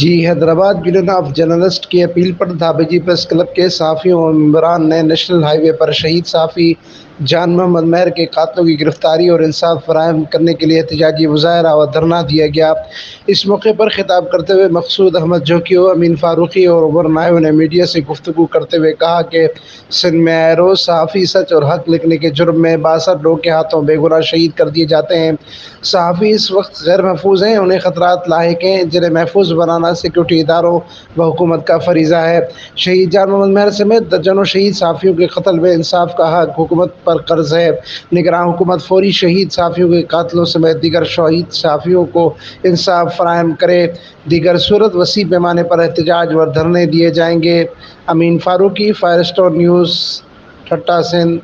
Ji Hyderabad union of जर्नलस्ट की appeal पर दधबेजी press club के सहाफ़ियों और ममबरान ने नेशनल हाईवे पर शहीद सहाफ़ी जान मोहम्मद मेहर के कातलों की गिरफ्तारी और इंसाफ फराहम करने के लिए एहतजाजी मुजाहरा और धरना दिया गया। इस मौके पर खिताब करते हुए मकसूद अहमद जोकियो, अमीन फारूकी और उमर नायब ने मीडिया से गुफ्तगू करते हुए कहा कि सिंध में आए रोज़ सहाफ़ी सच और हक़ लिखने के जुर्म में 62 लोग के हाथों बेगुनाह शहीद कर दिए जाते हैं। सहाफ़ी इस वक्त गैर महफूज हैं, उन्हें ख़तरात लाहिक हैं, जिन्हें महफूज बनाना सिक्योरिटी इदारों व हुकूमत का फरीज़ा है। शहीद जान मोहम्मद मेहर समेत दर्जनों शहीद सहाफ़ियों के कत्ल में इंसाफ का हक़ हुकूमत पर कर्ज है। निगरान हुकूमत फौरी शहीद सहाफ़ियों के कातलों समेत दीगर शहीद सहाफ़ियों को इंसाफ फराहम करे। दीगर सूरत वसी पैमाने पर एहतजाज व धरने दिए जाएंगे। अमीन फारूकी, फायर स्टोर न्यूज़, ठट्टा सिंध।